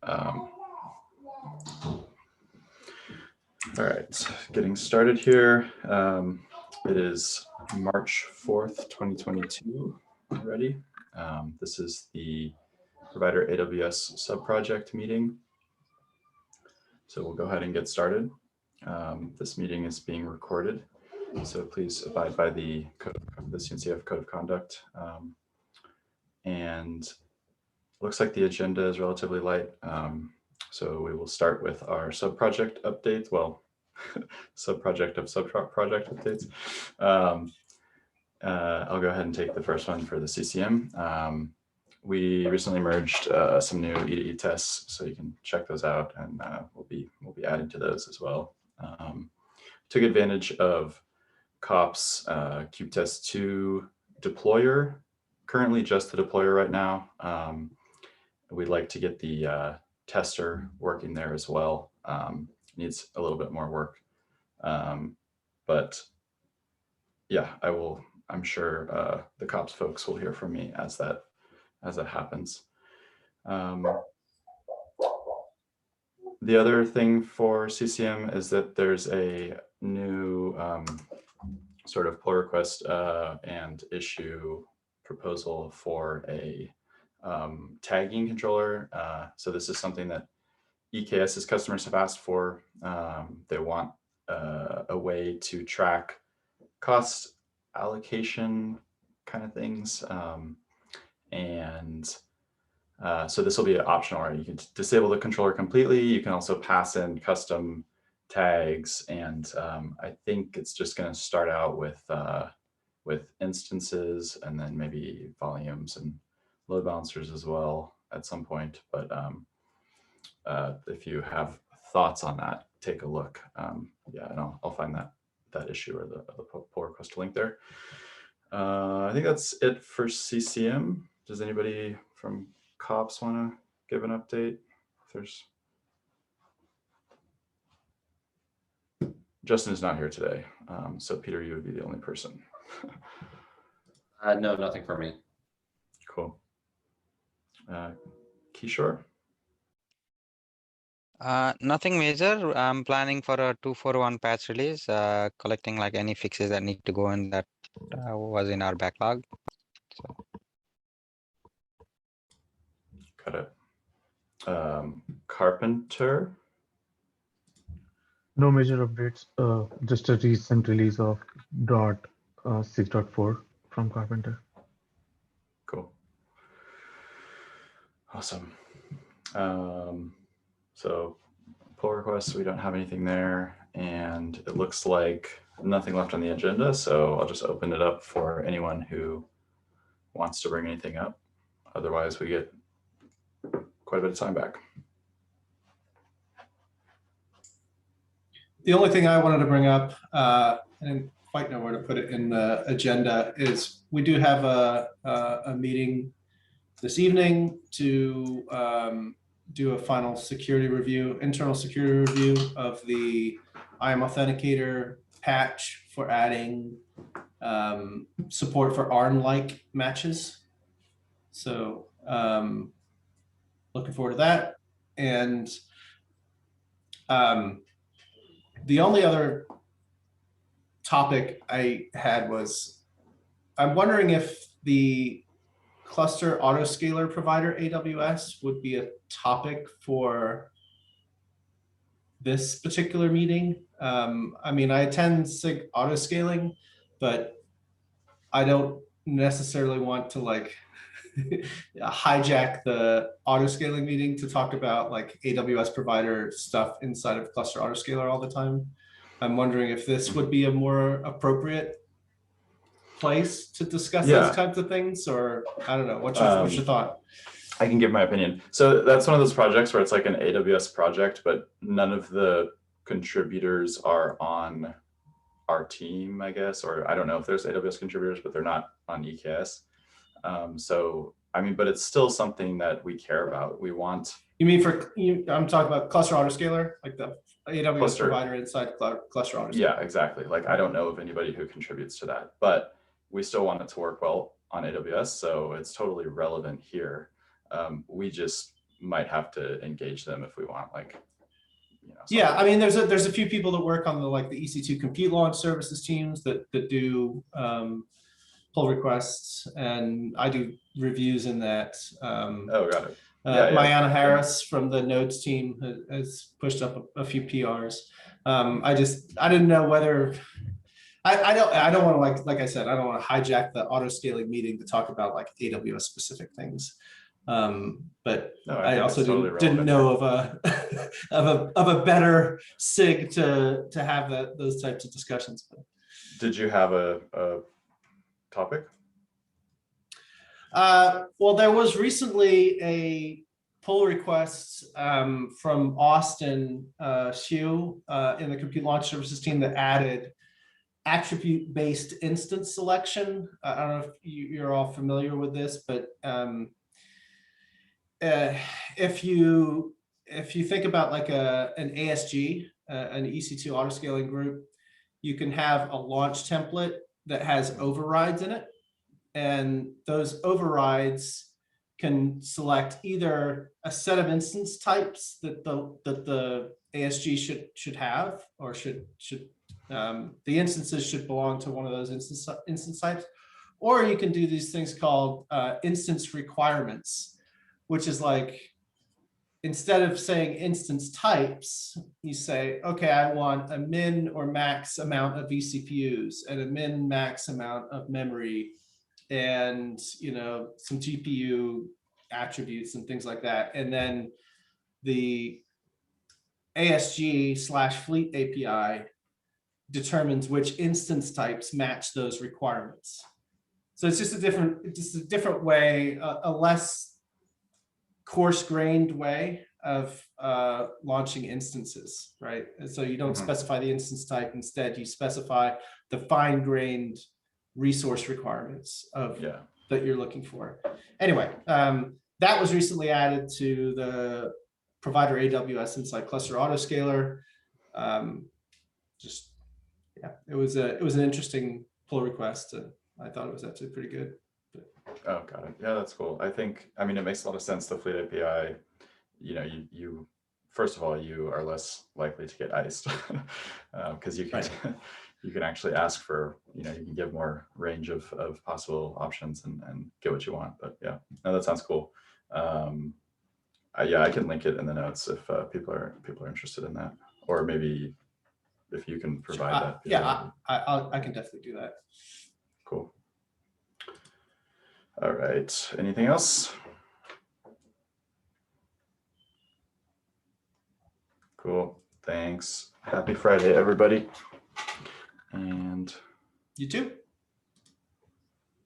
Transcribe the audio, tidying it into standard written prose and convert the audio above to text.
All right, getting started here. It is March 4th, 2022 already. This is the Provider AWS Subproject meeting. So we'll go ahead and get started. This meeting is being recorded, so please abide by the CNCF Code of Conduct. And it looks like the agenda is relatively light. So we will start with our subproject updates. Well, subproject of subproject updates. I'll go ahead and take the first one for the CCM. We recently merged some new E2E tests, so you can check those out, and we'll be adding to those as well. Took advantage of COP's kubetest 2 deployer, currently just the deployer right now. We'd like to get the tester working there as well. Needs a little bit more work, but yeah, I'm sure the COPS folks will hear from me as that happens. The other thing for CCM is that there's a new sort of pull request and issue proposal for a tagging controller. So this is something that EKS's customers have asked for. They want a way to track cost allocation kind of things. So this will be optional, right? You can disable the controller completely. You can also pass in custom tags. And I think it's just going to start out with instances and then maybe volumes and load balancers as well at some point. But if you have thoughts on that, take a look. Yeah, and I'll find that issue or the pull request link there. I think that's it for CCM. Does anybody from COPS want to give an update? If there's... Justin is not here today, so Peter, you would be the only person. No, nothing for me. Cool. Kishore? Nothing major. I'm planning for a 2.4.1 patch release, collecting like any fixes that need to go in that was in our backlog. So. Got it. Carpenter? No major updates, just a recent release of 6.4 from Carpenter. Cool. Awesome. So pull requests, we don't have anything there, and it looks like nothing left on the agenda, so I'll just open it up for anyone who wants to bring anything up. Otherwise, we get quite a bit of time back. The only thing I wanted to bring up, I didn't quite know where to put it in the agenda, is we do have a meeting this evening to do a final security review, internal security review of the IAM Authenticator patch for adding support for ARM-like matches. So looking forward to that. And the only other topic I had was, I'm wondering if the cluster autoscaler provider AWS would be a topic for this particular meeting. I mean, I attend SIG autoscaling, but I don't necessarily want to like hijack the autoscaling meeting to talk about like AWS provider stuff inside of cluster autoscaler all the time. I'm wondering if this would be a more appropriate place to discuss those types of things, or I don't know. What's your thought? I can give my opinion. So that's one of those projects where it's like an AWS project, but none of the contributors are on our team, I guess, or I don't know if there's AWS contributors, but they're not on EKS. So, I mean, but it's still something that we care about. We want. You mean I'm talking about cluster autoscaler, like the AWS provider inside cluster autoscaler. Yeah, exactly. Like, I don't know of anybody who contributes to that, but we still want it to work well on AWS. So it's totally relevant here. We just might have to engage them if we want, like, you know. Yeah, I mean, there's a few people that work on the EC2 compute launch services teams that do pull requests, and I do reviews in that. Oh, got it. Yeah, Mariana Harris from the nodes team has pushed up a few PRs. I didn't know whether I don't want to like I said, I don't want to hijack the auto scaling meeting to talk about like AWS specific things. But No, I also totally didn't know of a of a better SIG to have those types of discussions. Did you have a topic? Well, there was recently a pull request from Austin Hsu in the Compute Launch Services team that added attribute-based instance selection. I don't know if you're all familiar with this, but if you think about like an ASG, an EC2 autoscaling group, you can have a launch template that has overrides in it. And those overrides can select either a set of instance types that the ASG should have, or the instances should belong to one of those instance types, or you can do these things called instance requirements, which is like, instead of saying instance types, you say, okay, I want a min or max amount of vCPUs and a min max amount of memory, and some GPU attributes and things like that. And then the ASG/Fleet API determines which instance types match those requirements. So it's just a different way, a less coarse-grained way of launching instances, right? And so you don't specify the instance type. Instead, you specify the fine-grained resource requirements of that you're looking for. Anyway, that was recently added to the Provider AWS Insight Cluster Autoscaler. It was an interesting pull request, and I thought it was actually pretty good. Oh, got it. Yeah, that's cool. I mean, it makes a lot of sense. The Fleet API, you first of all, you are less likely to get iced because you can you can actually ask for, you can give more range of possible options and get what you want. But yeah, no, that sounds cool. I can link it in the notes if people are interested in that, or maybe if you can provide that. Yeah, I can definitely do that. Cool. All right. Anything else? Cool. Thanks. Happy Friday, everybody. And you too.